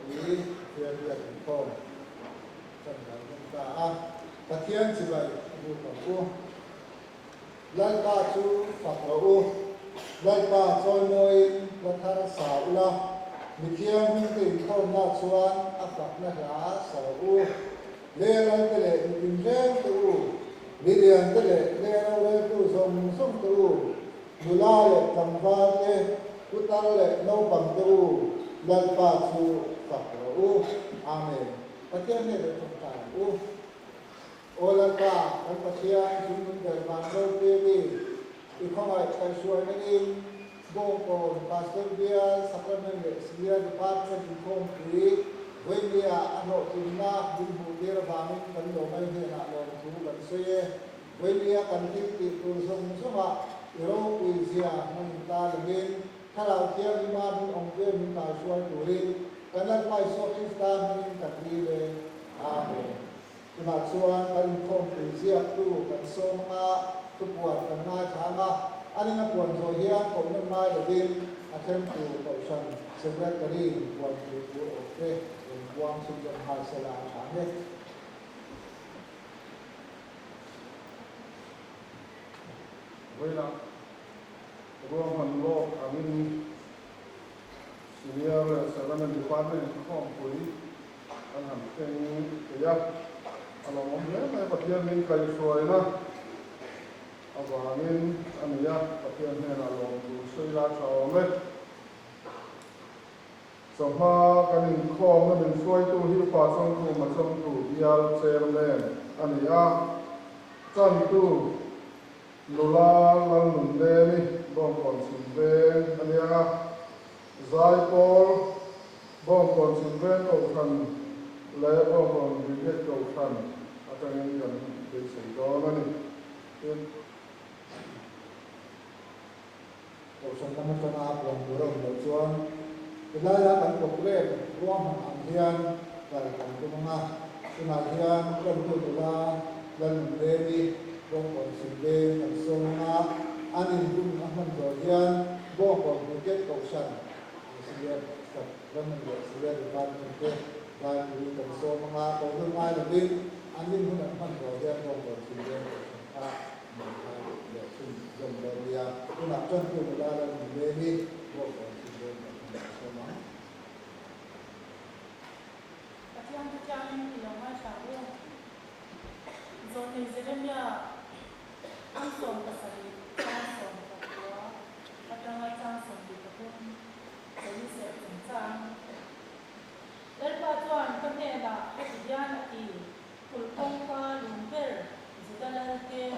quý thiên liệt không chân là chúng ta và thiên chỉ vậy vô cùng vô lại ba chú phật lỗ lại ba trôi môi và thar xảo la mi thiên hung tình không na chuan phật na lá xảo u lê lại cái lệ mình lên tu mi liền cái lệ lê lại tu sông sông tu mula lệ cầm va lệ utar lệ nâu bằng tu lại ba chú phật lỗ amen và thiên này là chúng ta u Olaka ang pasya sumunod ng TV ikaw ay kasuan ng Bongko Pastor Bia Sacramento Sierra Department in Concrete Wendia ano tinna bubira bamin kando may hina lo tugan soye Wendia kanti tulsong suma iro kuisia manita lagin karaw tiya lima bin ongke min kasuan turin kanan pa isokin sta min katrile amen Tumaksuan kan kong prinsip tu kan soma tu buat kan nai thanga ani na puan zo hian ko na mai lagin athem tu kausan secretary buat tu oke buang sumber hasala ane Wala ruang hanlo amin senior Sacramento Departmentของปุ๋ยอันทำเป็นยักษ์เรามองเห็นในประเทศนี้ใครสวยนะเอาว่านี้อันนี้ประเทศนี้เราลองดูสวยละชาวเม็ดสภาการอินคองนั้นเป็นสวยตัวที่ฝ่าส่งตัวมาส่งตัวยาเซลเลนอันนี้จันตัวลูลาลังนุนเดนี่บ้องก่อนสิบเวนอันนี้ไซโปลบ้องก่อนสิบเวนเอาคันและบ้องก่อนวิเวกเอาคันอาจารย์ยังเป็นสิ่งต่อนั่นนี่โอชันตั้งแต่นาปองบุรุษเราชวนเวลาเราตั้งปกเล่ร่วมอันเทียนแต่ตั้งตัวมาสุนัขเทียนเริ่มต้นตุลาเริ่มเดวีบ้องก่อนสิบเวนอันทรงมาอันนี้ดุนอันมันโดดเทียนบ้องก่อนวิเวกเอาชันสิเลียกับเริ่มเดือดสิเลียกับการเป็นเพื่อนการดูกันโซมาตรงขึ้นมาแบบนี้อันนี้มันมันโดดเทียนบ้องก่อนสิบเวนเดี๋ยวขึ้นยมเรียคุณนักจนคุณเวลาเราเรียนนี่บ้องก่อนสิบเวนโซมาอาจารย์ที่เรามาชาวโลกโซนนี้จะเนี่ยอันส่งภาษาอังกฤษอันส่งกับตัวอาจารย์ส่งดีกับพวกจะมีเสียงจังแล้วปัจจุบันก็เนี่ยนะให้ทุกอย่างที่คุณต้องการลุงเบอร์จุดนั้นเกี่ยว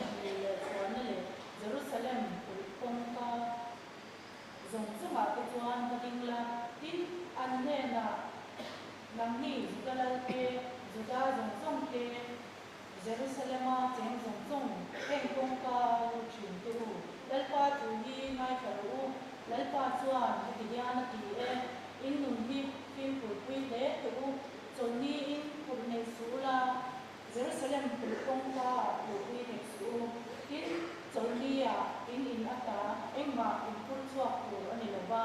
กับส่วนนั้นเลยเยรูซาเล็มคุณต้องการส่งสมัครปัจจุบันก็ดิ้งละที่อันเนี่ยนะนังนี้จุดนั้นเกี่ยวจุดนั้นส่งเกี่ยวเยรูซาเล็มเจ้าส่งเพ่งต้องการชุนตัวแล้วปัจจุบันไม่ขลุ่มแล้วปัจจุบันให้ทุกอย่างที่อินนุ่มที่ฟิล์มปุ๋ยปุ๋ยเด็กตัวจนนี้อินปุ๋ยในสุราเยรูซาเล็มปุ๋ยต้องการปุ๋ยในสุอินจนนี้อินอัตตาเอ็งมาอินพูดชั่วตัวอันนี้เราบ้า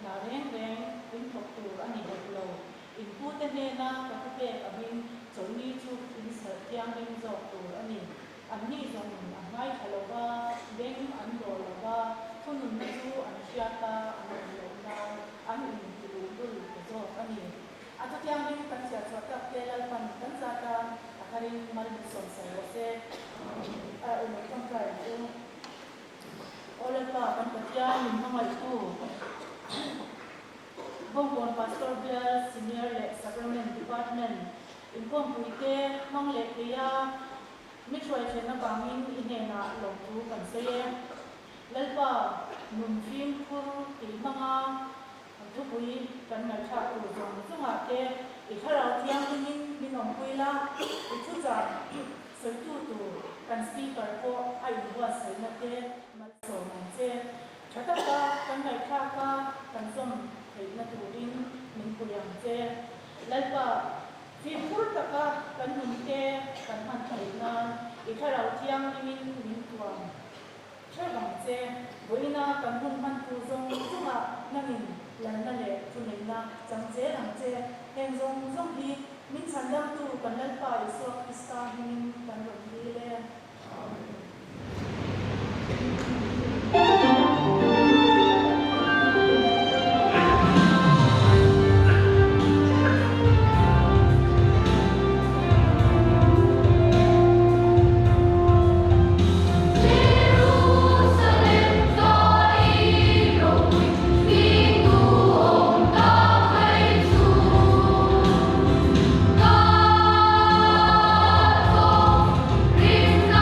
หนาแรงอินถกตัวอันนี้เราอินพูดแต่เนี่ยนะกับพวกเด็กอินจนนี้ชุดอินเสียงอินจบตัวอันนี้จงอันไม่ขลุ่มบ้าเด้งอันโดนเราบ้าคนหนุ่มไม่รู้อันเชียตาอันหลงดาวอันอื่นที่รู้ก็รู้ก็จบอันนี้อาจจะยังไม่ตั้งใจสวดกับเกลัลปันตั้งใจกันอาการนี้มันสงสัยว่าเสียไม่ต้องใครดูโอเลก้ามันก็จะมีทั้งหมดตู้บางคนพาสตอร์เบลซีเนียร์เล็กซักราเมนต์ดีพาร์ตเมนต์อินคอมพุยเก้ห้องเล็กเรียไม่ช่วยเช่นนักบางมินอินเนน่าลงทุนกันเสียแล้วก็นุ่มฟิล์มคูตีมังอาทุกวีกันในชาติอุดมซึ่งอาจจะอีกถ้าเราเที่ยงที่นี่มีน้องคุยละอีกทุกจากสื่อตู้กันสปีกเกอร์ก็ไอ้หัวใส่นักเตะมาสอนนักเตะชัตตากันในชาติกันส่งให้นักดูดินมินคุยอย่างเตะแล้วก็ฟิล์มคูตะกันนุ่มเตะกันหันไถนานอีกถ้าเราเที่ยงที่นี่มินตัวเชื่อหลังเจ้าวันนี้กันหุ่นพันธุ์ทรงจุ่มนั่งอิน lần là lệ tu này na chẳng chế làm chế hen dòng dòng đi mình sẵn đang tu cần lần phải so Krista mình cần luận đi lên. Rim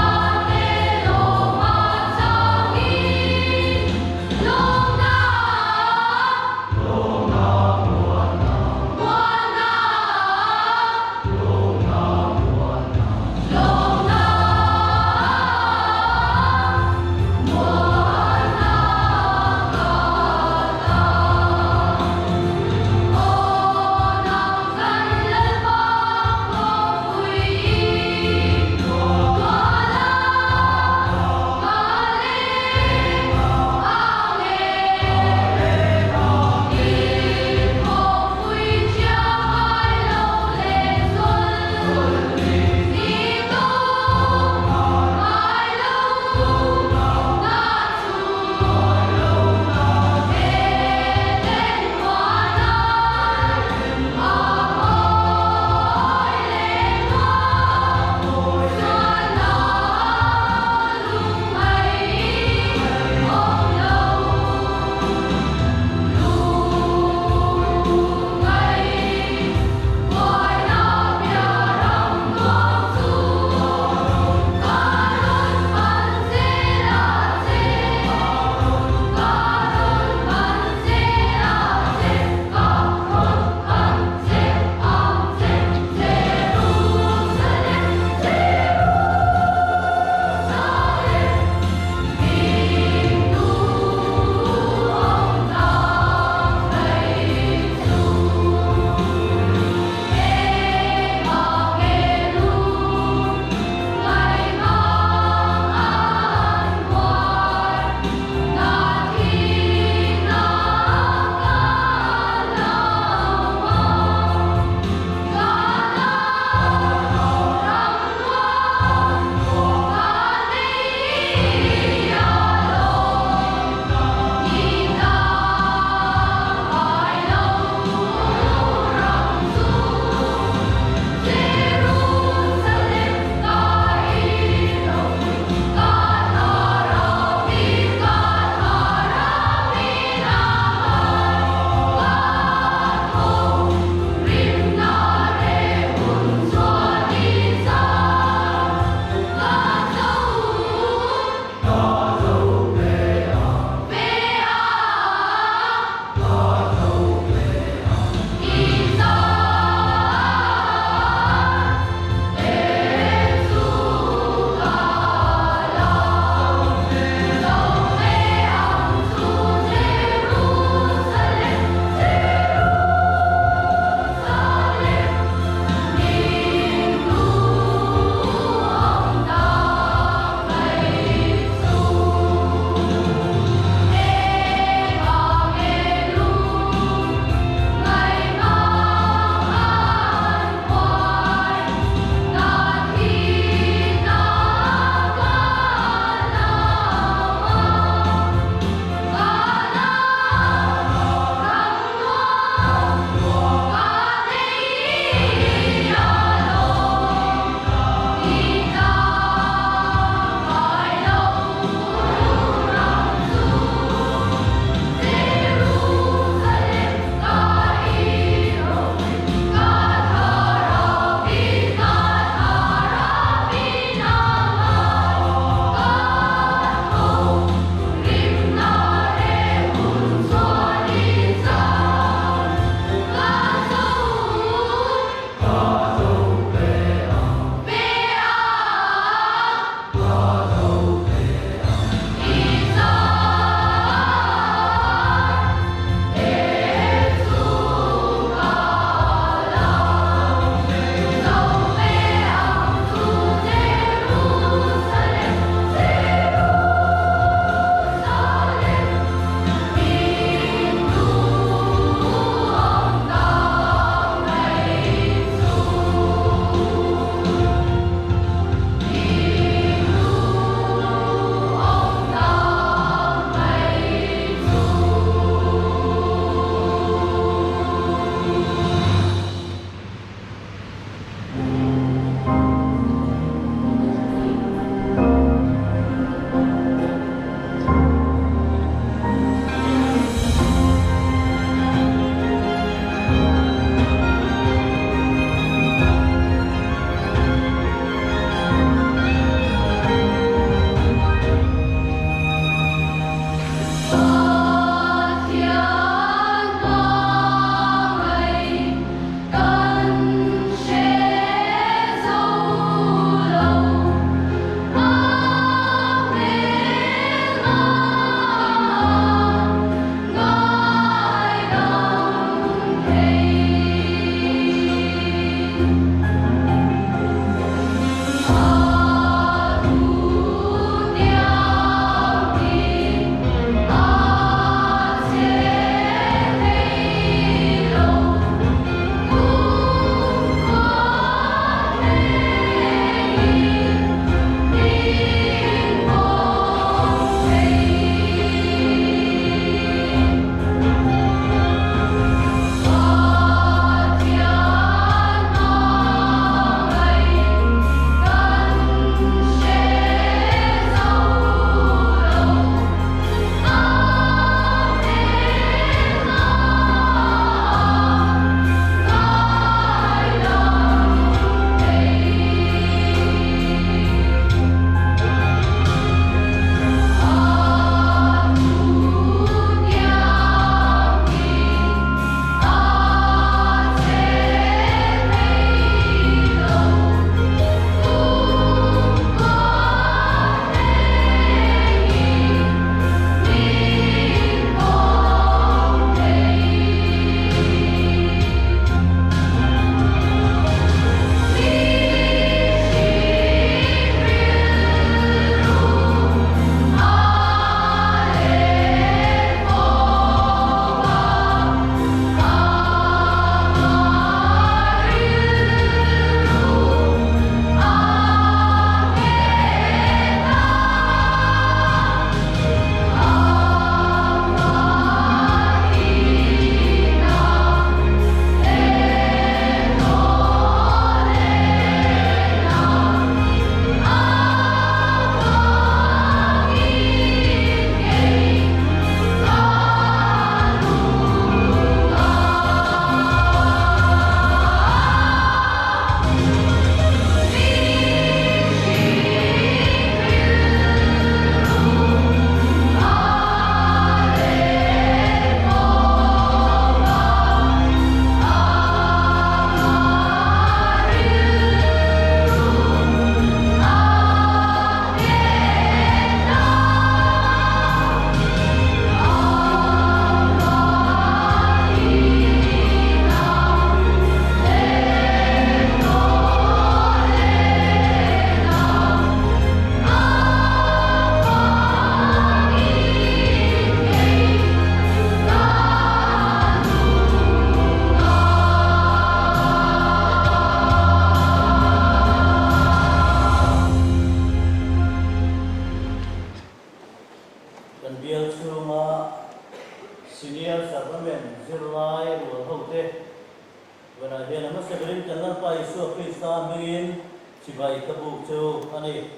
na masabarin kanlan pa isu Krista mingin sibai kabu chu ani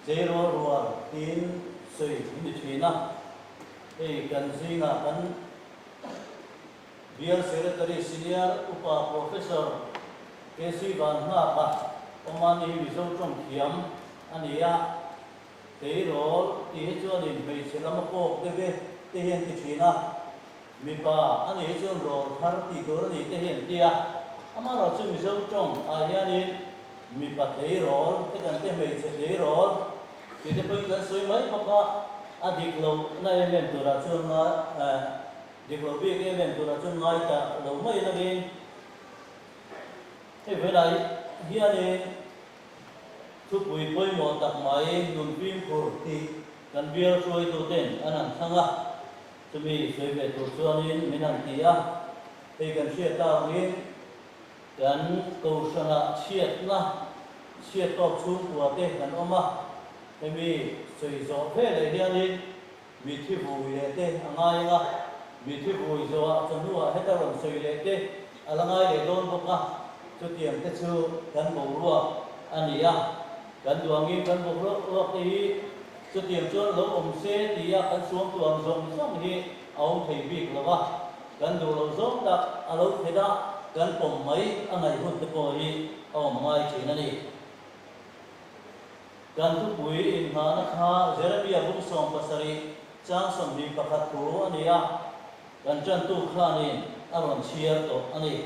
zero ruar tin sui ni thina kan singa kan Dear Secretary Senior Upa Professor KC Van Napa Omani Visau Trong Kiam Ania Thế rồi thì cho nên mình sẽ làm một cuộc cái thể hiện cái chuyện nào mình bà anh ấy cho rồi thằng thì có gì thể hiện đi à mà rồi chúng mình sống trong hiện nay mình bà thấy rồi cái cần cái mình sẽ thấy rồi thì cái bây giờ suy mấy mà có đi lâu này mình từ là chung nói đi lâu biết cái mình từ là chung nói cả lâu mấy là đi thế với lại hiện nayทุกปุยปุยหมดตักไม้ดุนพิมพ์โคตรตีกันเบียร์ช่วยตัวเต้นอันนั้นทั้งอ่ะจะมีช่วยเวทตัวส่วนนี้ไม่นั่งตีอ่ะให้กันเชียร์ตานี้กันกูชนะเชียร์นะเชียร์ตบชูหัวเต้กันออกมาให้มีช่วยสอบเพลเลยเดียวนี้มีที่บุยเลยเต้อะไรอ่ะมีที่บุยจะว่าจนหัวให้ตลอดช่วยเลยเต้อะไรเลยโดนพวกอ่ะจะเตรียมจะชูกันบุรัวอันนี้อ่ะกันดวงนี้กันบุกรุกที่จะเตรียมชวนลงองเสียที่กันสวมตัวสวมสองที่เอาไทยบีกแล้วว่ากันดูเราสวมตักอารมณ์เทดากันผมไม่อันไหนหุ่นตะโกยเอาไม่ใช่นั่นเองกันทุกบุยอินหานะคะเจริญวิญญาณบุญส่งภาษาริจ้างสมดีประคัตโตอันนี้กันจันทุกข้านี่อารมณ์เชียร์ตัวอันนี้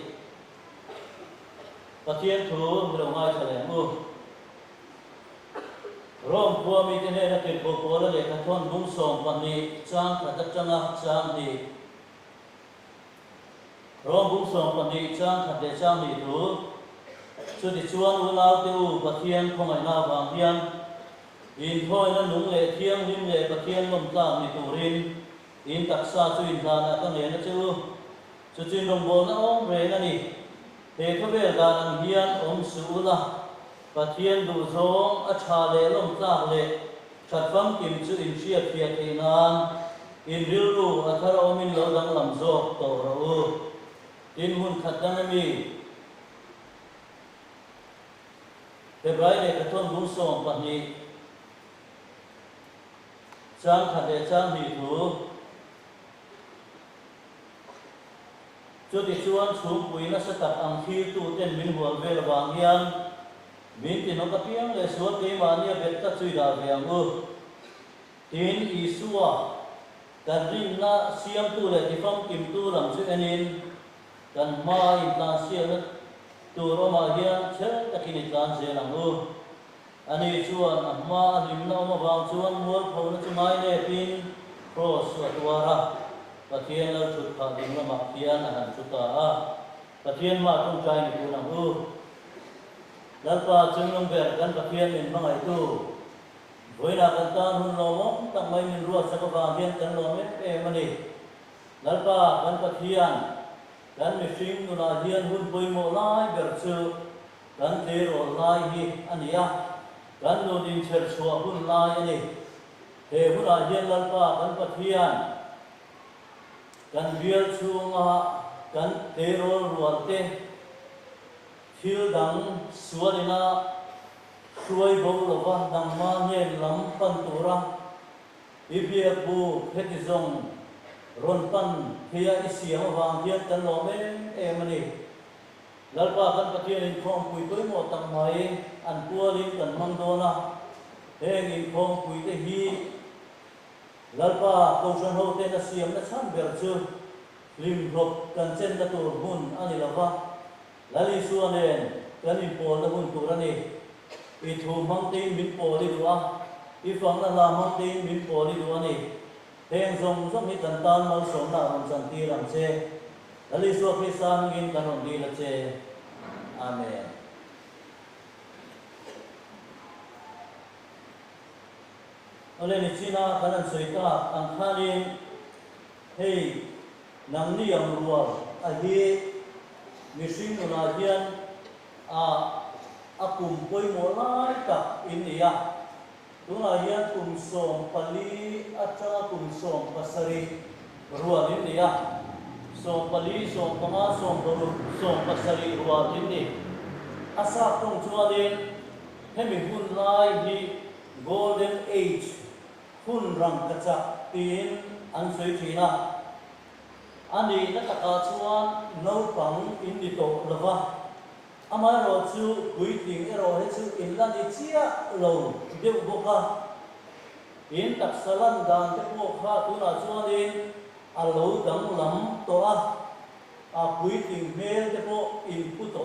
ปะเทียนถูเราไม่แถลงมือร่วมพัวมีที่นี่นักเรียนบุกโผล่เลยกระทนบุ้งส่งปันนี้จ้างขัดจังจ้างดีร่วมบุ้งส่งปันนี้จ้างขัดเดจ้างดีถูสุดที่ชวนอุลาวติวปะเทียนคงไม่น่าบางเทียนอินถ้อยนั้นหนุ่งเล่เทียงริมเล่ปะเทียนลมตามในตูรินอินตักซาจุอินทานะตั้งเล่นะจูจุจินลงบนนะองเรนั่นนี่เทพเวลกาลังเฮียนองสูละปะเทียนดูทรงอัชาเลลมตาเลชัดฟังกิมจุอินเชียเทียเทนานอินริลูอัทราอมินโลดังลำโซกโตระอูอินหุ่นขัดดังมีเด็กไรเด็กกระทนบุ้งส่งปันนี้จ้างขัดเดจ้างดีถูจุดที่ชวนสูงปุยนัสตักอังคีตูเต้นมินหัวเวลบางยันมินตินกเพียงเลยสวดเกมานีเบ็ดตัดจุยดาเวียงตินอีสัวกันริมนาเสียมตูเลยที่ฟังกิมตูลำจุเอนินกันมาอินตาเสียนตูรมาเฮียนเชิญตะกินิตานเสียหลังอันนี้ชวนมาริมนามาบางชวนมัวพงษ์จุไมเนตินโปรสวดวาระปะเทียนเราชุดขาดิงละมักเทียนอาหารชุดตาปะเทียนมาต้องใจในตัวหนังแล้วปะจึงลงเบียดกันปะเทียนเป็นบางไอตู้เวลากันตานหุ่นลมตั้งไม่มีรัวสักบางเทียนกันลมเอ็มันนี่แล้วปะกันปะเทียนกันมีฟิงนุนาเทียนหุ่นปุยโมลายเบียดชื่อกันเทโรลายฮีอันนี้กันโดนดินเชิดชัวหุ่นลายอันนี้เทหุ่นลายเทียนแล้วปะกันปะเทียนกันเบียร์ชูงากันเทโรรัวเตทิลดังสวดินาช่วยบ่ลวะดังมาเนียลำปันตุระอีเบียบูเพติซงรอนปันเฮียอิเสียมวางเทียนกันโลเมเอมันนี่แล้วปากันปะเทียนอินคองปุยปุยหมดตั้งไหมอันปัวลินกันมังโดนะเฮงอินคองปุยเตฮีแล้วปาตงชันโฮเตนเสียมนะชั้นเบลชูริมรบกันเส้นตะตูหุ่นอันนี้ละวะแล้วลิส่วนเองกันอินโปละหุ่นตัวนี้อีทูมังตีนมินโปลิดัวอีฝั่งนั้นลามังตีนมินโปลิดัวนี่เฮงทรงสมิตันตานมาสมนาสันติรังเซแล้วลิส่วนพิสานกินกันดีละเซอาเมนอะไรนี่ชีน่าขนาดสวยตาอังคารินเฮ้ยนังนี่ยังรัวอาฮีมิสิงนุนาเฮียนกุมปุยโมลายกับอินเดียตัวนาเฮียนกุมส่งปลีอาจารย์กุมส่งภาษาริรัวอินเดียส som pali som panga som baru som pasari ruwa ini asa kong chuanin hemi hun lai hi golden age hun rang kachak tin an soi thina ani na taka chuan no pang in di to lova ama ro chu pui ting ero he chu in la ni chia lo deu boka in tak salan dan te po kha tu na chuanin a lo dang lam to a pui ting mel te po in pu to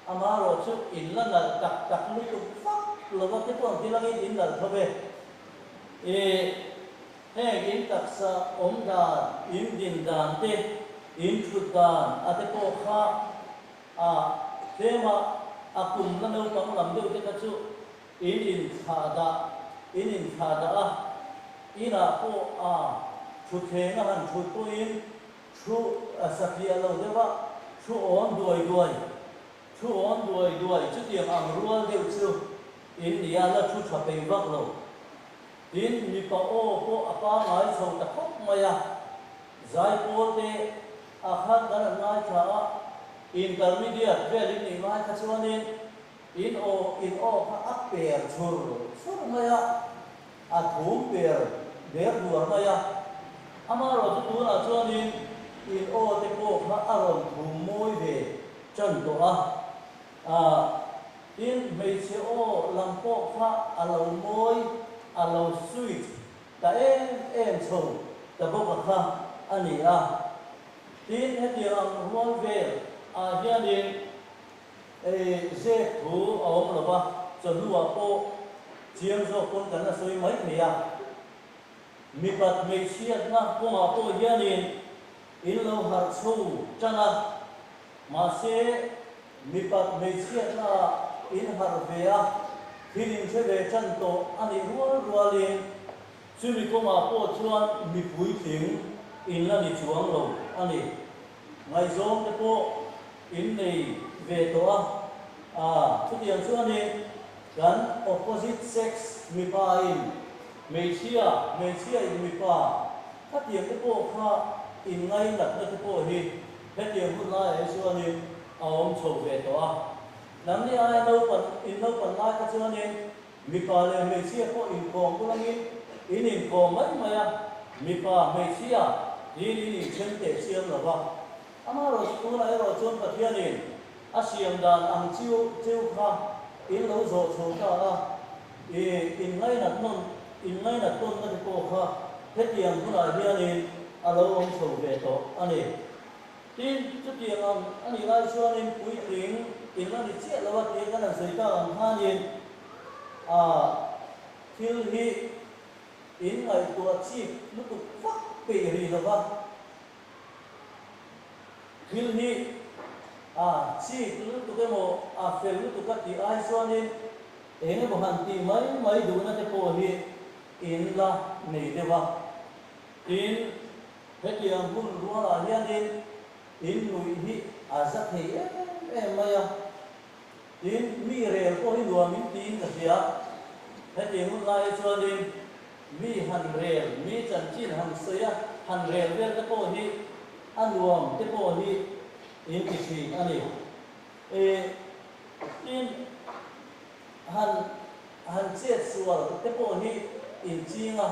ama ro chu in la na tak tak ni tu fak lo te po ti la in la thobe he in tak sa om da in din dan te in thu dan a te po kha a tema akum na no pang lam deu te ka chu in thada ina po a thu the na han thu to in thu asapia lo dewa thu on duai chu ti ang rual deu chu in dia la thu tha pe vak lo in mi pa o po apa ngai chho ta khop maya zai po te a khat na ngai tha intermediate very ni mai kha chuanin in o kha aper chur maya a thum per der duar maya amaro chu tu na chuanin in o te po kha aron thum moi ve chan to in mei che o lam po kha alo moi alo sweet ta em chho ta bo kha ani tin he ti ang rual ve hianin ze thu om lo ba cho lua po chiang zo kon kan na soi mai me ya mi pat me chia na po ma po hianin in lo har chu chana ma se mi pat me chia na in har ve philin se ve chan to ani rualin sumi ko ma po chuan mi pui ting in la ni chuang lo ani ngai zom te po in nei ve to chu tiang chuanin kan opposite sex mi pa in me chia in mi pa kha tiang te po kha in ngai nat na te po hi he tiang hu la e chuanin aom chho ve to nam ni ai no pan in no pan lai ka chuanin mi pa le me chia po in kong kulangin in kong mai maya mi pa me chia ni chen te siam la ba ama ro tu na ro chon pathianin asiam dan ang chiu kha in lo zo chho ta in ngai nat ton na ko kha he tiang hu na hianin alo ong chho ve to ani tin chu tiang ani lai chuanin pui ting in la ni che la wa te kan sei ta ang hanin thil hi in ngai tua chi lu tu fak pe ri la ba thil hi chi lu tu ke mo fel lu tu ka ti ai chuanin eng bo han ti mai du na te po hi in la nei de ba in he tiang bun ruwa la hianin in lui hi azat he maya in mi rel ko hi nuam in tin ka sia he tiang hun lai chuanin mi han rel mi chan chin han soya han rel vel te po hi anuam te po hi in ki chi ani in han chet sual te po hi in chinga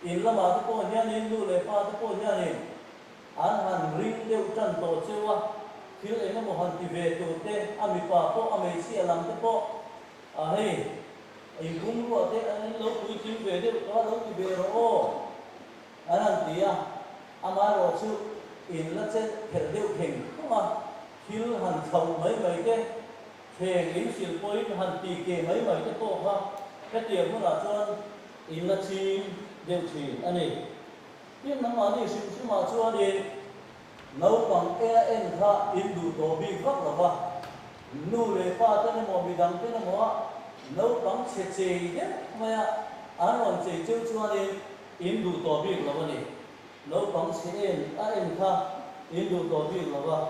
in lama te po hianin lu le pa te po hianin han ring deu chan to chewa thil ena mo han ti ve tu te ami pa po amei si alam te po hei in kum ru te an lo pui tim ve de ka lo ti ve ro anan tia ama ro chu in la chen kher deu theng kuma thil han thau mai ke theng in sil poi han ti ke mai te po kha ka tiang mu na chuan in la chim deu thi ani tin nam ma ni sim ma chuanin no pang en kha in du to bi vak la ba nu le pa ta ne mo bi dang te ne mo no pang che de maya an che chu chuanin in du to bi la ba ni no pang che en kha in du to bi la ba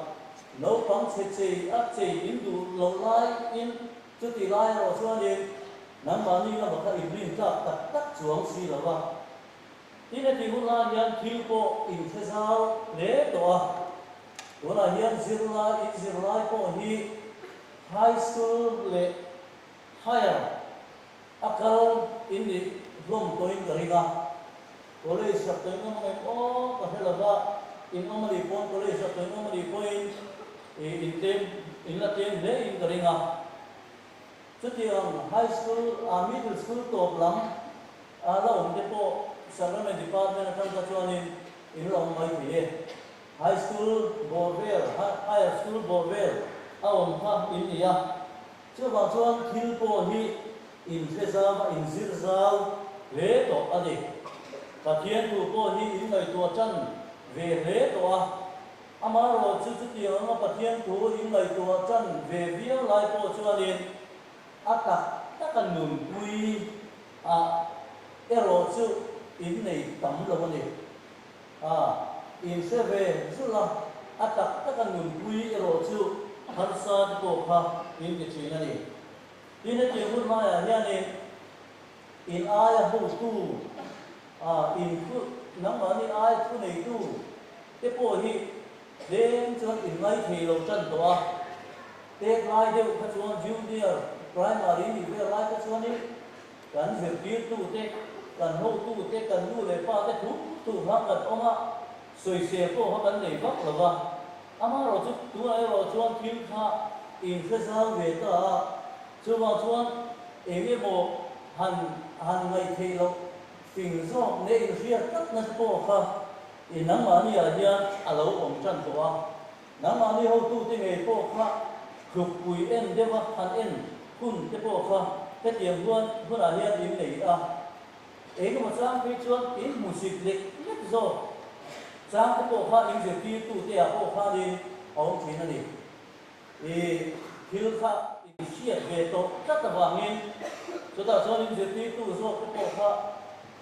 no pang che in du lo lai in chu ti lai ro chuanin nam ma ni la ba ka in rin ta tak chuang si la ba tin là thì hôm nay hiền thiếu bộ in thế sao lễ tổ hôm nay hiền zirla bộ hi high school lệ higher akal in di lom toin gariga college sa toin mo ngay o kahalaga in omali pon college sa toin omali point in tem in la tem le in gariga so tiang high school middle school top lang ala om depo Sacrament department at ang katuanin in long mai piye high school borvel higher school borvel awam ha in iya so ba chuan thil po hi in thesa in zirzau le to adi pathian tu po hi in ngai to chan ve le to amaro chu chu ti ang pathian tu in ngai to chan ve vial lai po chuanin atak takan nun pui ero chu in này tấm là vấn đề in sẽ về rất là atak tất cả nguồn quý rồi chứ hắn sa cổ ha in cái chuyện này in cái chuyện hôm nay là như này in ai hỗ tu in cứ nắm vào đi ai cứ này tu cái bộ hi đến cho in ngay thì lâu chân đó tết lai đều các chú junior primary thì về lai các chú này cần việc biết tu tết cần hô tu tết cần nu lệ pa tết tu hắc cần ông soi xe cô họ cần lấy vác là va rồi chú tu này rồi chuan thiếu kha in cái sao về ta chú vào chuan em cái bộ hành ngày thì lâu phình do nên phía tất năng cô kha in nắng mà đi ở nhà lâu ông chân của nắng mà đi hô tu tết ngày cô kha khục bùi em để va hành em kun tết cô kha cái tiền luôn ở nhà in này cái mà sang cái chuan in music lịch nhất rồi sang cái bộ pha in việc kia tu tiệt bộ pha đi ông chỉ là đi thiếu pha in chia về tổ rất là vàng in cho ta cho in việc kia tu rồi cái bộ pha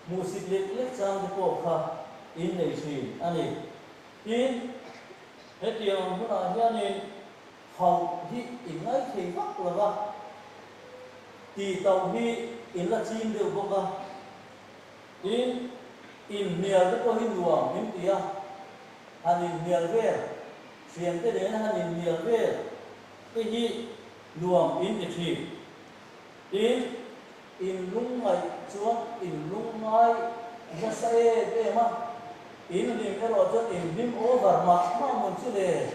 music lịch lịch sang cái bộ pha in này gì anh ấy in hết tiền hôm nay nhà này hầu hi in ngay thì vắt là vâng thì tàu hi in là chim đều vô vâng in nhiều cái có hình luồng những kia hành nhiều về chuyển tới đến hành nhiều về cái gì luồng in thì chỉ in lung ngày xuống in lung ngày nó sẽ cái mà in thì cái loại cho in phim over mà muốn chứ để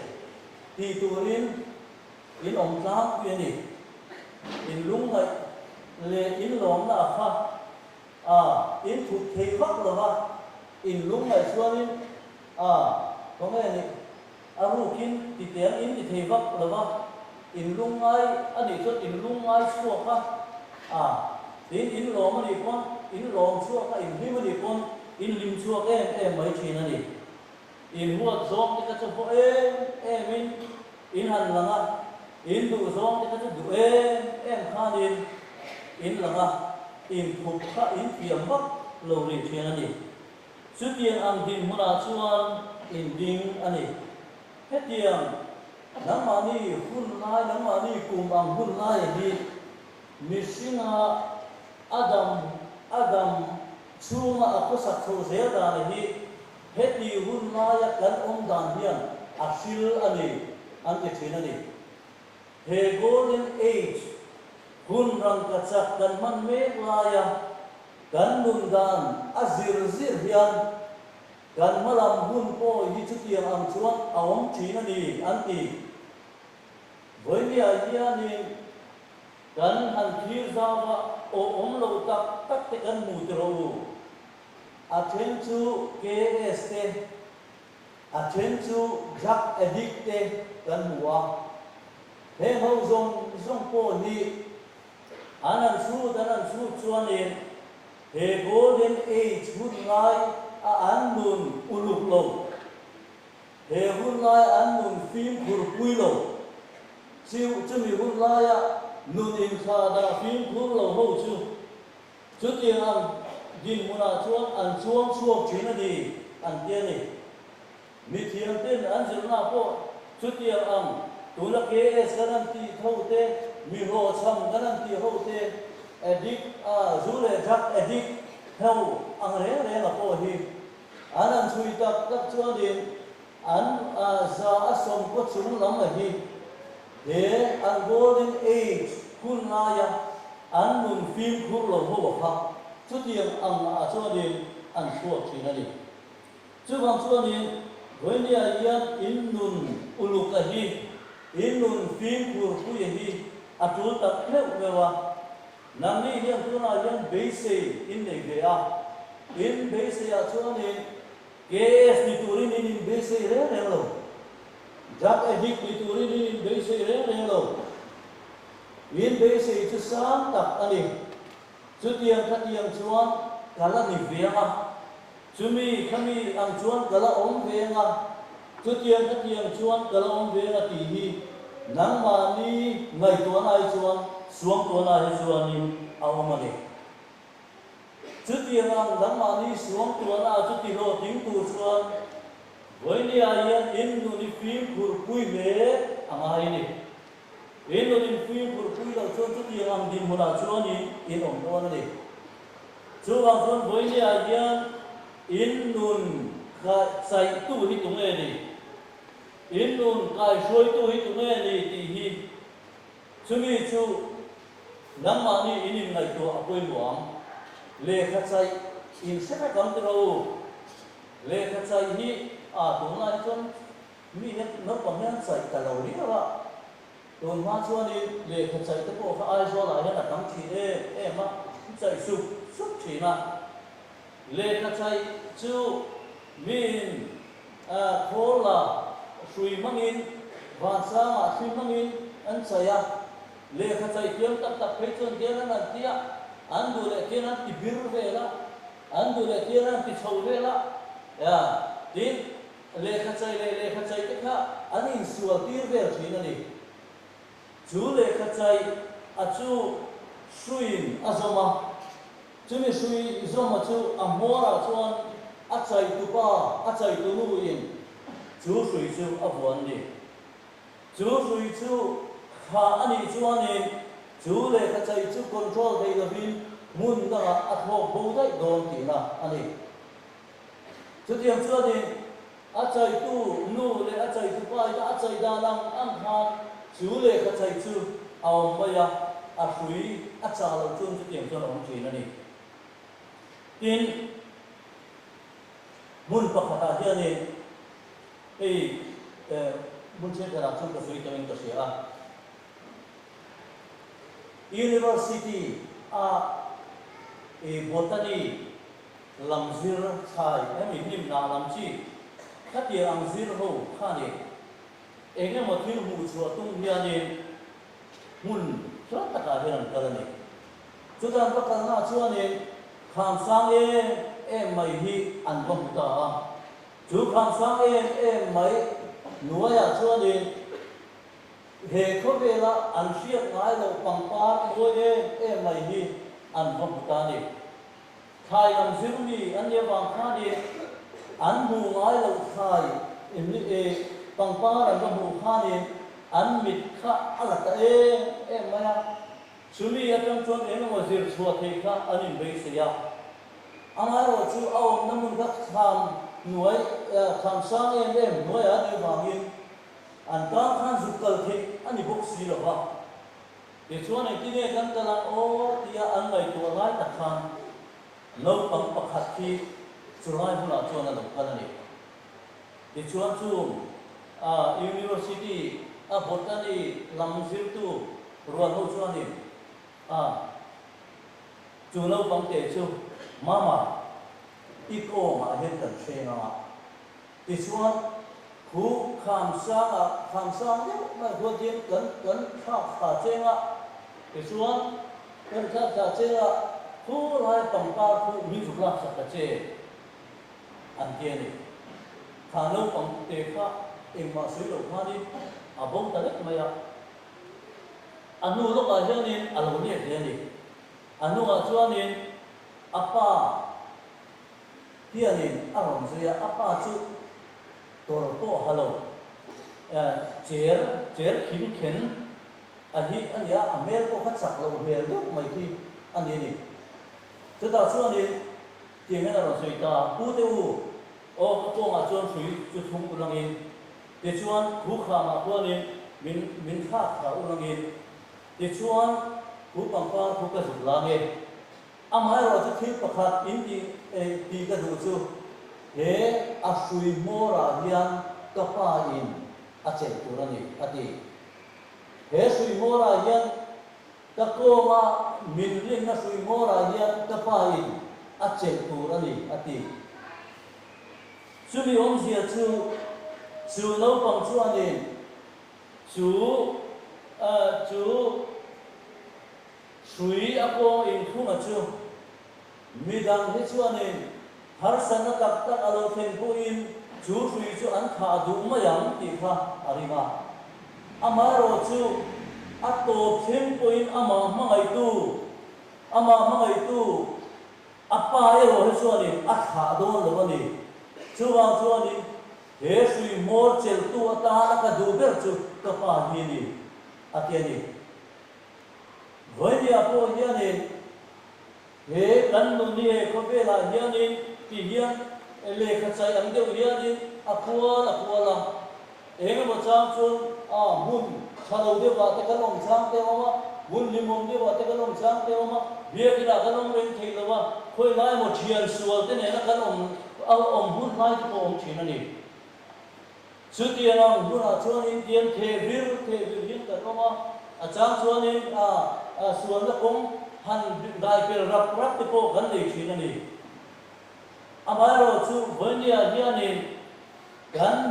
thì tụi in ông sáng quyền đi in lung ngày lệ in lồng là pha in thuộc thế vắc là va in lung ngày xuân in có nghe này rukin thì tiếng in thì thế vắc là va in lung ngày anh ấy cho in lung ngày xuân ha đến in lom anh ấy con in lom xuân ha in him anh ấy con in lim xuân em mấy chuyện này in huat zong thì các cháu em in hành là in đủ zong thì các cháu đủ em khan in là in phục khá in phiền vắc lâu rì chuyện này suốt tiền ăn tiền mua là chuan in đinh anh ấy hết tiền nắng mà đi hun lai nắng mà đi cùng bằng hun lai đi missing Adam chuma aku sakso saya dah ni hết đi hun lai kan đàn hiền asil anh ấy anh cái chuyện này he golden age hun rang kacak dan man me laya kan mundan azir hian kan malam hun po hi chu tiang am chuan awam thina ni anti với mi ai ni kan han thir zawa om lo tak tak te kan mu tro athen chu KST athen chu drug addict kan muwa he ho zong po ni anan su chuan in he golden age hun lai an nun uluk lo he hun lai an nun phim khur pui lo siêu chumi hun lai nun in kha da phim khur lo ho chu tiền an din muna chuan an chuang suak thina đi an tiền ni mi thiam ten an zil na po chu tiền an tuna KS kanan ti thote mi ho cham kanan ti ho te addict zule drug addict theo ang rẽ là cô hi anh chui tak các chúa điện anh ra som có chúng lắm là hi thế anh golden age kun ngaya anh nun phim khur lo ho bạc chút tiền ang chúa điện anh chúa chỉ là đi chú bằng chúa điện với nia yên in nun ulukahi in nun phim khur ku hi chú tak theo về wa nam ni hiền tu na hiền base in này về in base chúa điện KS diturin in base re lo jak edik diturin in base re lo in base chu sam tak ani chu tiang kha tiang chuan kala ni venga chumi khami ang chuan kala om venga chu tiang kha tiang chuan kala om venga ti hi nang ma ni ngai to nai chuan suang to nai chuan ni awamani chút tiền ang dám mà đi xuống tuần chút tiền lo tiếng tu xuân với ni ai in nu ni phim phur pui về ang ai ni in nu ni phim phur pui lo xuân chút tiền ang din hona xuân ni in ông đó ni chú bằng xuân với ni ai in nun khai sai tu hi tung e ni in nun khai soi tu hi tung e ni ti hi chú mi chú dám mà đi in ngày tu apoi luang lê khát say in sẽ phải còn đâu lê khát say hi tuần này con mi hết nó còn hết say cả đầu đi rồi tuần hoa xuân đi lê khát say tất cả ai cho lại hết là đóng chỉ em mà say sụp sụp chỉ mà lê khát say chú min thô là suy măng in và sa mà suy măng in anh say lê khát say kiếm tập thấy chân kia nó là tia anhดูแลเกี่ยนที่บิร์เวล่ะอันดูแลเกี่ยนที่ชาวเวล่ะทีเลขาใจก็แค่อันนี้ส่วนที่เวลที่นั่นเองจูเลขาใจจูช่วยอาจมาจูไม่ช่วยอาจมาจูอัมโมราชวนอาใจตุป้าอาใจตุนูอินจูช่วยจูอับวันนี้จูช่วยจูข้าอันนี้ชวนนี้chú lệ các chạy chú control đây là vì muốn đó là ắt hộp bố đấy đồn thì là anh ấy chú tiền chưa thì ắt chạy tu nu lệ ắt chạy tu bay ắt chạy đa năng ăn han chú lệ các chạy chú ao bây giờ ắt suy ắt trả lời chung chú tiền cho nó không chỉ là đi tin muốn bạc hạt hiện nay muốn chơi cái nào chung cái suy cho mình cái gì University botany lamzir sai em nim na lamchi khati angzir ho khani enge mathil mu chua tung hiani mun chwa taka hiran kalani chudan pa kalna chuani kham sang em mai hi an bom ta chu kham sang em mai nuaya chuani he ko vela an siat ngai lo pangpa mo em mai hi an bom ta ni khai lam zirmi an ye wang kha ni an mu ngai lo khai em pangpa ran ba mu kha ni an mit kha ala ta em mai chumi atang chon em mo zir chua the kha anin be se ya angai ro chu aw namun ka tham nuai tham sang em nuai a ni wangin an ta khan zukal the ani bok si lo ha de chuan ai ti ne kan kala o tia an ngai tu lai ta khan lo pang pakhat thi chulai hula chuan a lo kan ni de chuan chu university botany lamzir tu ruan ho chuan ni chu lo pang te chu mama iko ma hen kan chenga ma de chuan khu kham sang nhé mà vừa tiên cấn khá trên ạ cái xuống cấn khá trên ạ khu lại tổng ca khu mình chụp lại sạch chế anh kia này khá lâu tổng tế khá em mà suy lục khá đi bông ta đất mày ạ anh nu lúc ở đây nên anh lâu nhẹ thế này anh nu ở chỗ nên apa kia nên anh làm gì apa chứตัวโตฮัลโหลเจอขิมเข็นอันนี้อเมริกาขัดสักเราเฮลล์ไม่ที่อันนี้นี่จะต่อช่วงนี้ tiếng nghe là suy ta pu te u o ko nga chuan sui chu thum ulangin te chuan khu kha ma chuanin min kha kha ulangin te chuan khu pangpa khu ka zut lange amai ro chu thil pakhat in ti ka du chu he a sui mora hian ka pa in a chen turani ati he sui mora hian ka koma min ling na sui mora hian ka pa in a chen turani ati chu mi om zia chu lo pang chuanin chu sui a ko in khunga chu midang he chuanin har sana tak tak alo then pu in chu sui chu an kha du ma yang ti kha arima amaro chu ato them pu in ama mangai tu apa ye ho he chuanin a kha do lo ni chuwang chuanin he sui mor chel tu ata na ka du ber chu ka pa hi ni atiani voini apo hianin he kan nu ni he ko bela hianin ti hian le kha chai ang deu hianin akua la eng mo chang chun mun thalo de wa te kalom chang te ma mun limom de wa te kalom chang te ma bia ki la kalom ren thei lo wa khoi lai mo thian sual te ne na kalom ông hun mai ko ông chỉ nó đi sự tiền ông hun à chuan in tiền thề vir hiến cả nó mà chang chuan in suan nó cũng han đại bel rap te ko gan đi chỉ nó đi amai ro chu vania hianin gan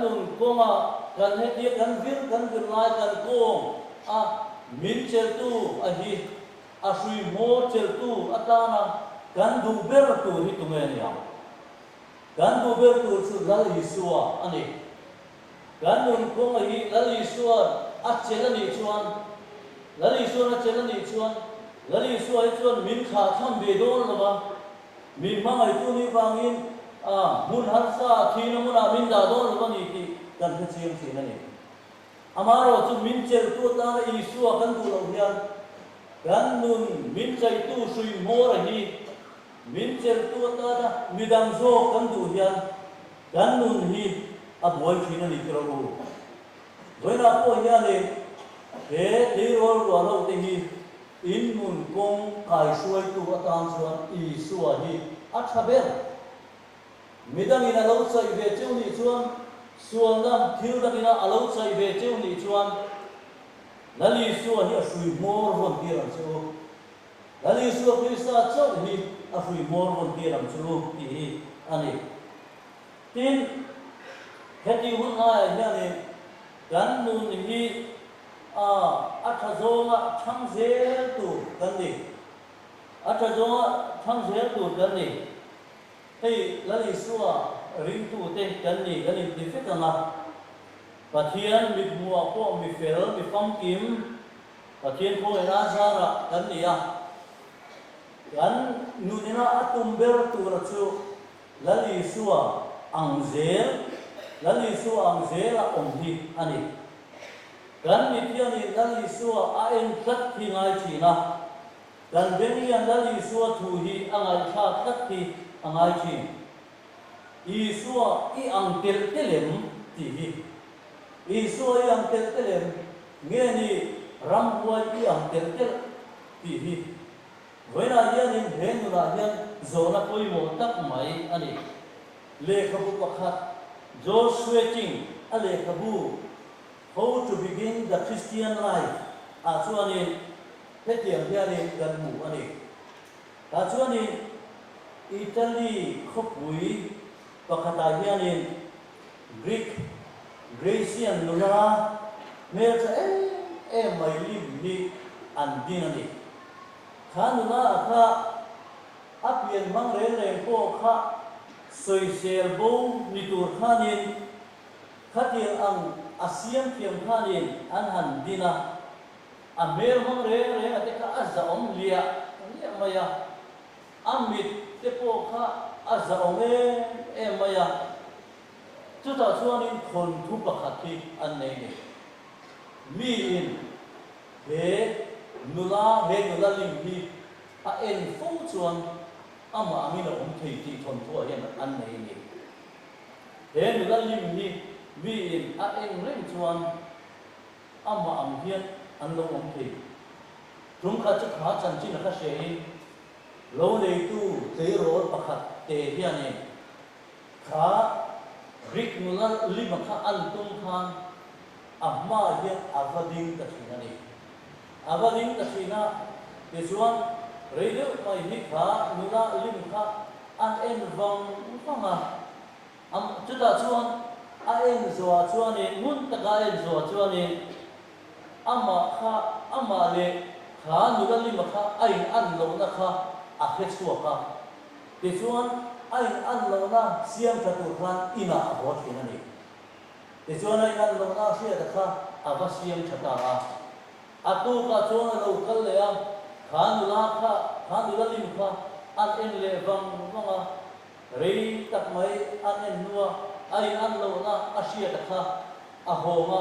nun ko ma gan he ti gan vir lai gan ko min chel tu a hi a sui mo chel tu atana gan du ber tu hi tumenia gan du ber tu chu lal isua ani gan nun ko hi lal isua a chelani chuan lal isua na chelani chuan lal isua hi chuan min kha tham be don lama min mangai tu ni wangin mun har sa thina mun min da don lama ni ti kan he chiam thina ni amaro chu min chel tu ta na isua kan du lo hian gan nun min chai tu sui mor hi min chel tu ta da midang zo kan du hian gan nun hi a boy thina ni tro ro voina po hian he ti ro lo te hi in nun kong kai suai tu atan chuan I suwa hi a thaber midang ina lo chai ve cheu ni chuan suan da thil da ina alo chai ve cheu ni chuan lali suwa hi a sui mor von ti ram chu lali suwa krista chau hi a sui mor von ti ram chu ti ani tin heti hun ai hian gan nun hi a thazonga thang zel tu kan ni a thazonga thang zel tu kan ni hei lali suwa ring tu te kan ni ti fe kana pathian mi mua ko mi fel mi fam kim pathian ko ina zara kan ni gan nunina atum ber tu ra chu lali suwa angzel a om hi ani gan ni tiani lali suwa a en khat thi ngai thina gan benian lali suwa thu hi angai kha khat thi angai thi I suwa I ang tel telem ti hi I suwa I ang tel telem nge ni ram huai I ang tel tel ti hi voina hian in henu na hian zona poi mo tak mai ani le khabu pakhat Joshua Ching ale khabu how to begin the Christian life chuani hetiam hian gan mu ani chuani Italy khopui pakhata hian Greek Grecian nuna mer cha mai lim ni an din ani khanuna kha apian mang re ko kha soi sel bo ni tur khanin khatil ang asiam thiam khanin an han dina amer mang re ate ka azza om lia maya amit te po kha azza ome maya chu ta chuanin khon thu pakhat hi an nei ni mi in he nula lim hi a en fu chuan ama amina thei ti thon thua hian an nei ni he nu la lim ni vi in a en rem chuan ama am hian an lo thei tum kha chu kha chan chin kha she in lo nei tu te ro pakhat te hian ni kha rik nu la lim kha an tum khan amma hian avading ta thina ni avading ta thina te chuan reido mai hi kha nu la lim kha an en vang fanga am chu ta chuan a en zo chuan ni mun ta ga en zo chuan ni ama kha ama le kha nu la lim kha ai an lo na kha a khe chu kha te chuan ai an lo na siam tha tu khan ina ho thina ni te chuan ai an lo na sia ta kha ava siam tha ta a atu ka chuan lo kal le am khan la kha khan la lim kha an en le vang vanga rei tak mai an en nuwa ai an lo na a sia ta kha a ho ma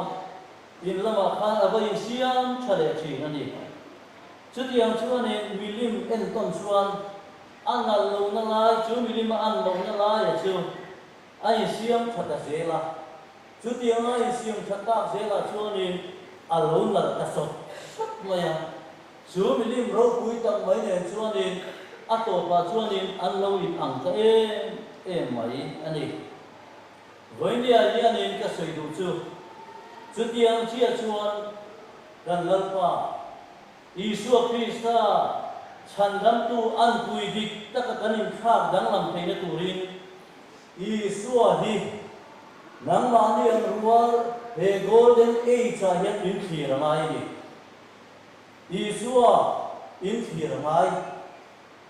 in lama khan ava in siam thale thina ni chutiang chuan ne milim en ton chuan an lo na lai chu milim an lo na lai ya chu ai siam thata zela chutiang ai siam thata zela chuan in a lo na ta sot maya chu milim ro pui tak mai ne chuan in a to pa chuan in an lo in ang ka em mai ani voindia hian in ka soi du chu chutiang chia chuan kan lalpa Isu Krista chandam tu an pui dik tak kanin khak dang lam theina turin Isu hi nang mani an rual he golden age a hian in thira mai ni Isu in thira mai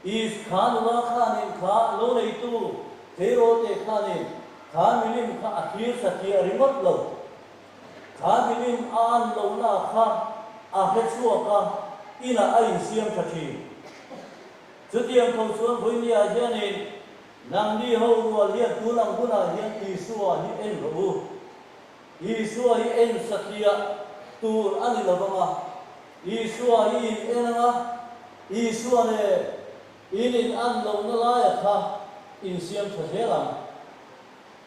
is khan la khanin kha lo nei tu thero te khanin kha milim kha akhir sati remote lo kha milim an lo na kha a he chu ka ina ai siam thati chutiam khau chuan voinia hianin nang ni ho rual hian tu lang buna hian Isua hi en ro Isua hi en sakia tur ani lawanga Isua hi enanga Isua ne in an lo na la ya kha in siam thahelam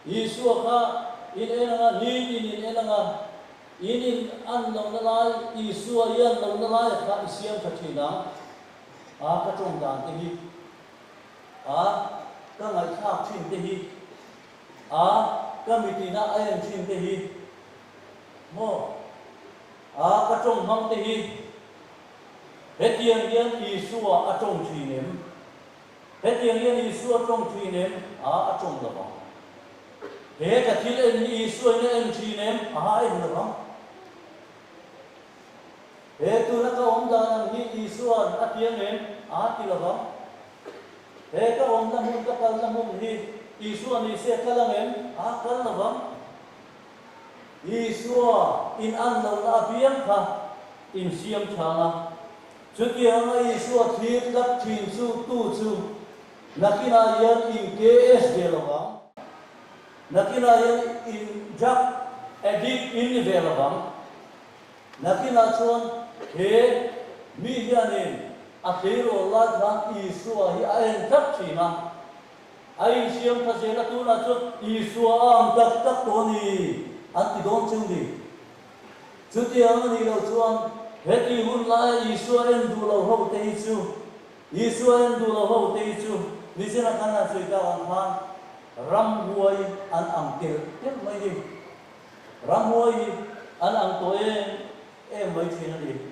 Isua kha in enanga ni in enanga in an lo na la Isua yan lo na la ya kha siam thathina a ka chong dan te hi a ka ngai khak thin te hi a ka mitina ayan thin te hi mo a ka chong mang te hi hetiang yan Isua a chong thinem hetiang yan Isua chong thinem a chong la ba he ka thil en Isua ne en thinem a en la ba he tu na ka om da nang hi Isua atiang nem a ti la ba he ka om na mun ka pal na mun hi Isua ni se kala nem a kal la ba Isua in an lo na biang kha in siam thana chutiang a Isua thir lak thin chu tu chu nakina yan in KS de la ba nakina yan in jak edit in de la ba nakina chuan he mi hianin a thero la than Isua hi a en tak thina ai siam tha zela tu na chu Isua am tak tak to ni an ti don chung ni chutiang ni lo chuan heti hun la Isua en du lo ho te chu Isua en du lo ho te chu ni sina kana chui ta an han ram huai an am tel tel mai ni ram huai an ang to em mai thina ni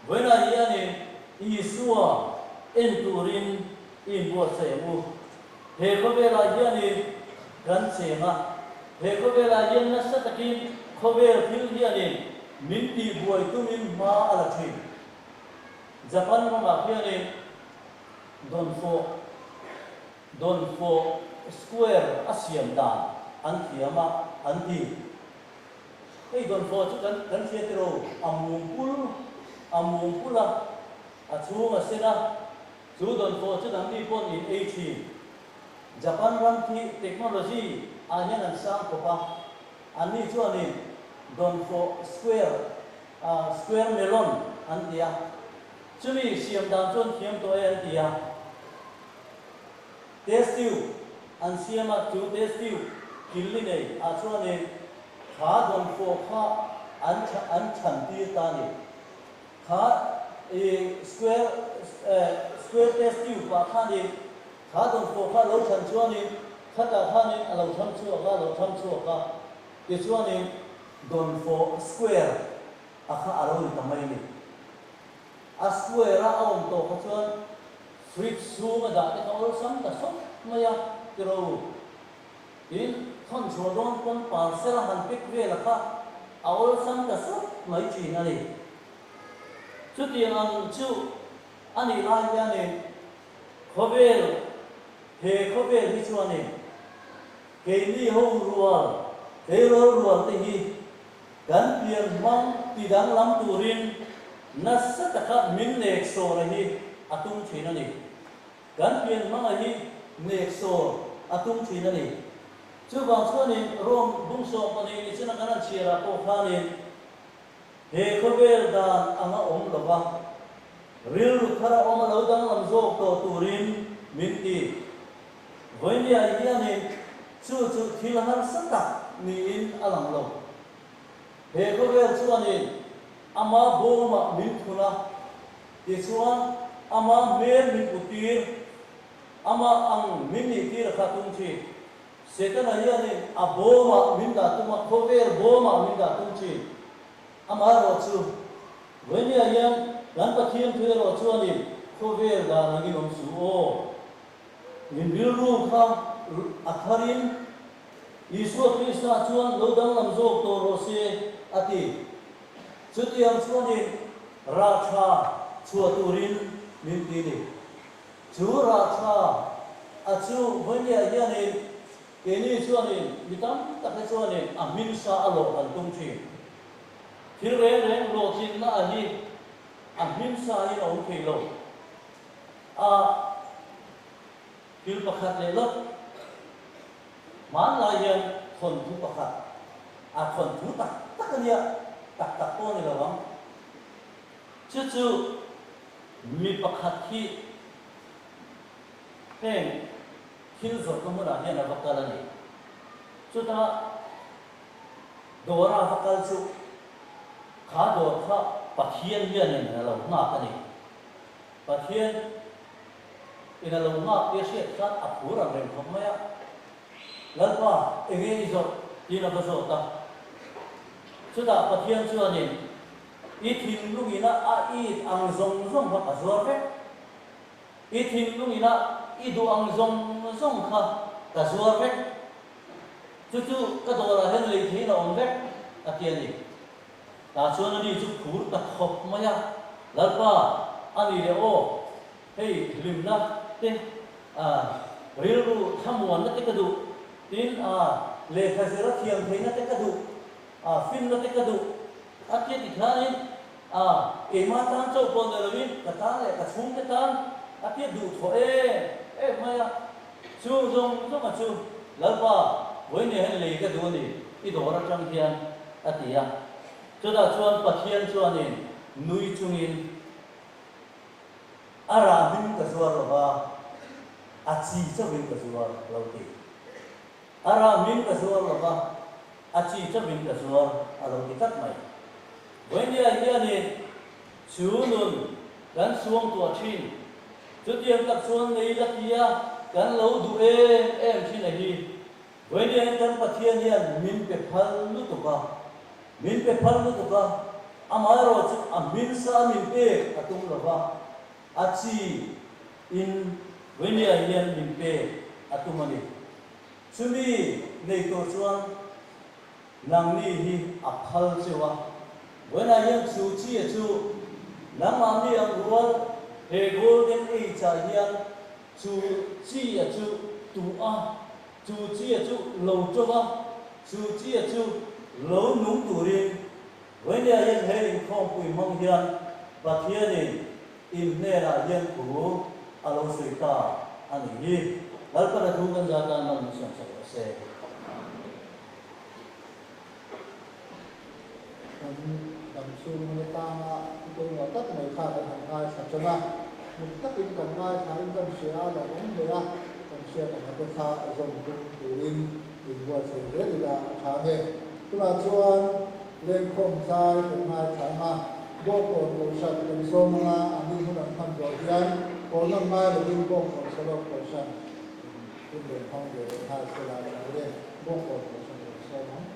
voina hiani Isua en turin in bo se mu he ko bela hiani kan sema he ko bela hian na satakin ko bel thil hiani min ti buai tu min ma ala thin Japan ma hiani don fo square asiam dan an thiama an ti ei don fo chu kan theatro amung pula achunga sena chu don fo chu dang ni pon in 18 Japan ram thi technology anian an sang ko pa ani chu ani don fo square melon an dia chumi siam dan chon thiam to en tia testiu an siama chu testiu killi nei a chuan ni kha don fo kha an chan ti ta ni kha square testiu pa kha ni kha don fo kha lo chan chuan ni kha ta kha ni a lo tham chu ka ti chuan ni don fo square a kha a lo ni tamai ni a square a om to kha chuan fridge su ma da te ol sam ta so maya tiro in thon chodon kon parcel han pik ve la kha a ol sam ta so mai chi na ni chu ti an chu ani lai ya ni khovel he khovel hi chuan ni ke ni ho rual he ro rual te hi gan pian mang ti dang lam turin na sa ta kha min nek so ra hi atung thina ni gan pian mang hi nek so atung thina ni chu bang chuan ni rom bung so pa ni china kana chira ko kha ni he khovel dan anga om lo ba ril khara om lo dang lam zo to turin min ti voini ai ya ni chu thil har sa ta ni in alang lo he khovel chuan ni ama boma min thuna ti chuan ama mer min utir ama ang min ni tir kha tung chi setan ya ni a boma min da tuma khovel boma min da tung chi ama ro chu when ya yan gan pathiam thu ro chuan ni khovel da ngi nom su o min bil ru kha atharin Isu Krishna chuan lo dang lam zo to ro se ati chutiam chuan ni racha chua turin min ti ni chu racha a chu vonia ya ni ke ni chuan ni mitam ta ka chuan ni a min sa a lo kan tung thi thil re lo chin na a hi a min sa hi ong thei lo a thil pakhat le lo man la yan thon thu pakhat a thon thu tak ania tak po ni lawang chu mi pakhat hi heng thil zot ko mura hian a vakal ani chu ta dora vakal chu kha dor kha pathian hian in lo na ka ni pathian in lo na ke she khat a phur ang rem khom maya lalpa enge izot tina bazo ta chuda pathian chuan in I thing lungina a I ang zong kha azor ve I thing lungina I du ang zong kha ka zuar ve chu ka dora hen le thina on ve atian ni ta chuan ani chu phur ta khop maya lalpa ani le o hei limna te rilru thamuan na te ka du tin le khazira thiam theina te ka du fin na te ka du atian ti thain ema tan chau pon de lovin ka ta le ka chung te tan atian du tho e maya chu zong ma chu lalpa voine hen le ka du ni I dora chang thian atia chuda chuan pathian chuan in nui chungin ara bin ka zuar ba achi chawin ka zuar lo ti ara min ka zuar ba achi chawin ka zuar alo ti tak mai when ya ni chunun kan suang tua thin chutiam tak chuan nei la tia kan lo du em thin a hi when ya kan pathian hian min pe phal lu tu ba amaro chu amin sa min pe atung lo ba achi in when ya hian min pe atumani chumi nei to chuan nang ni hi a phal chewa when I am chu nang ma ni ang rual he golden age a hian chu chi a chu tu a chu chi a chu lo chowa chu chi a chu lo nung turin when I am he in khom pui mong hian pathian in ne ra hian ku a lo sui ta ani hi lalpa da thu kan ja ta nam sam sa se làm xung người ta mà tôi nói tất này khác là hàng ngày sản xuất ra một tất in cả ngày tháng tâm xe là cũng vậy á tâm xe cả cái pha dùng để in qua sẽ rất là khá nghe tức là chuan lên không sai cũng hai tháng mà vô còn một sản phẩm số mà anh đi muốn làm tham gia hiện còn năm mai là đi vô còn số lượng của sản cái đường phong để hai sẽ là lên vô còn của sản phẩm số mà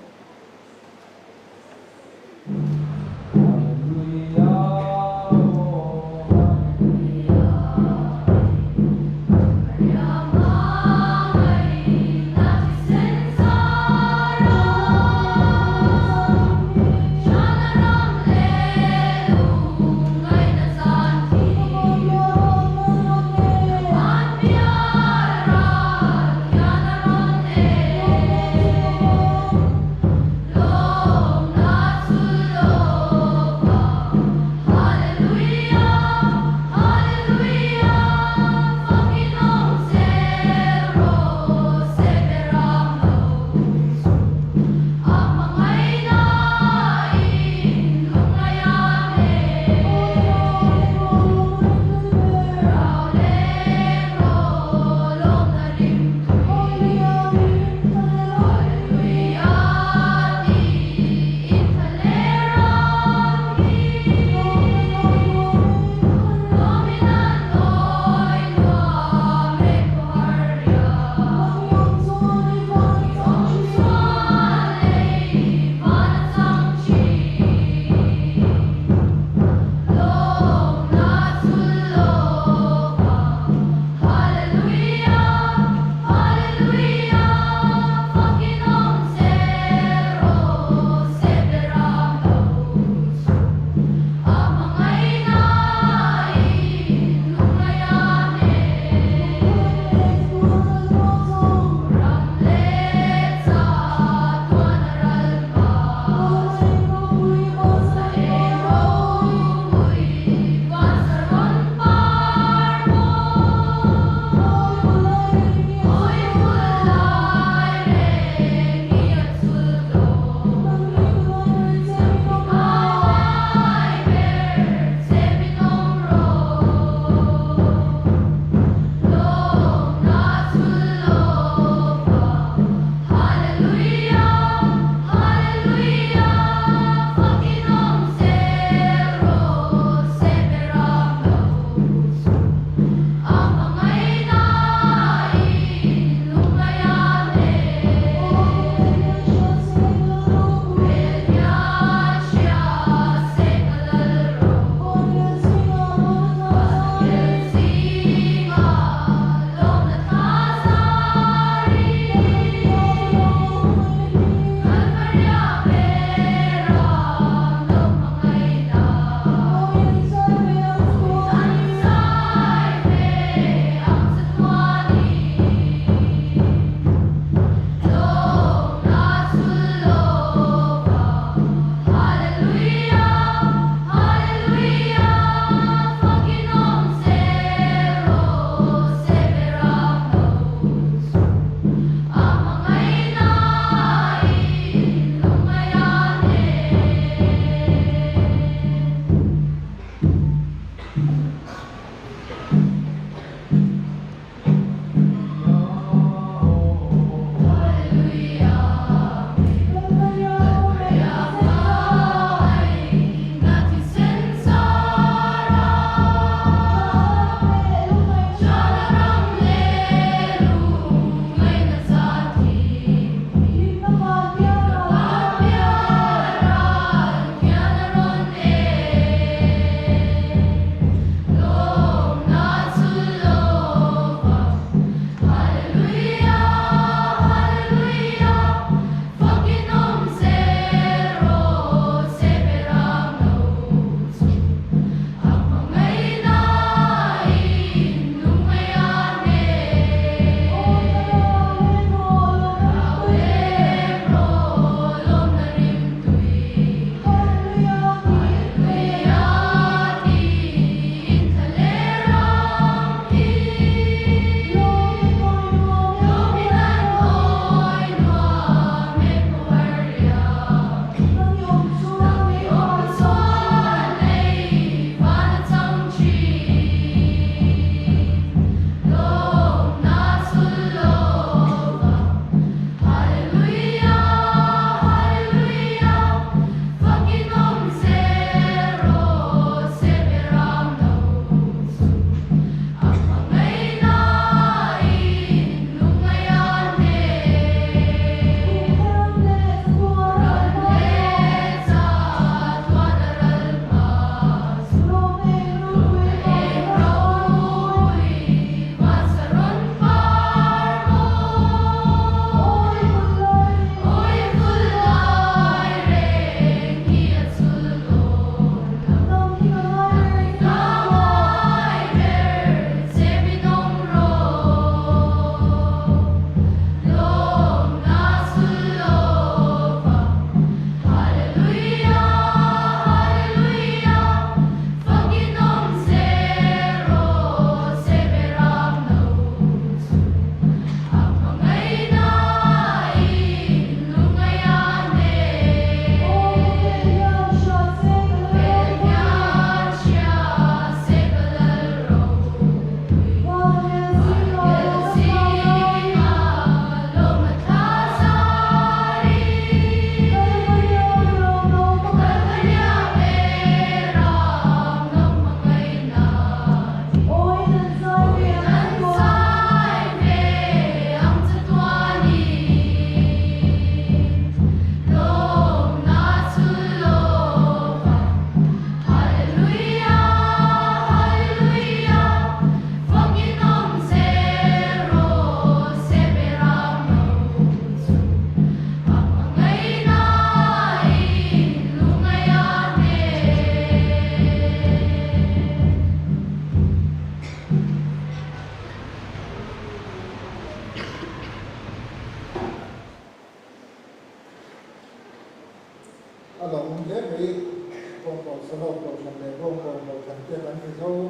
phong bầu sơ lô bầu sầm lệ phong bầu bầu thần kia bắn thì dâu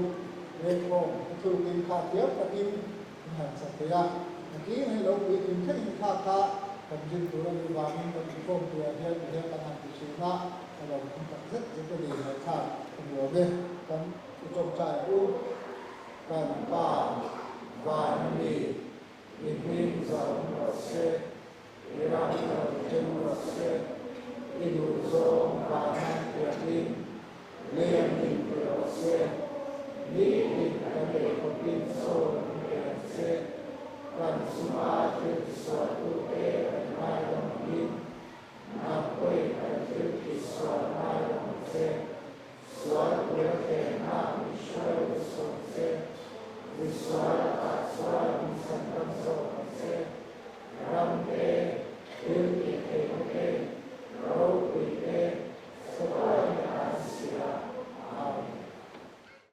lên phong thu kim khá tiếp và kim hẳn sạch thế à kỹ này lâu bị kim thích khá khá cầm trên túi là bị vàng nhưng mà phong thì theo căn hẳn thì xíu nạ và cũng rất cái gì là khá không nhiều bên còn trong trại u cần ba và mì in min dòng và xe Iran trên và xe Inuzo và năng tuyệt linh Liên minh và xe Lý định các bệ của tin sâu và xe Cần suma trên sở tu tế và mai đồng tin Nạp quay và trên kỳ sở mai đồng xe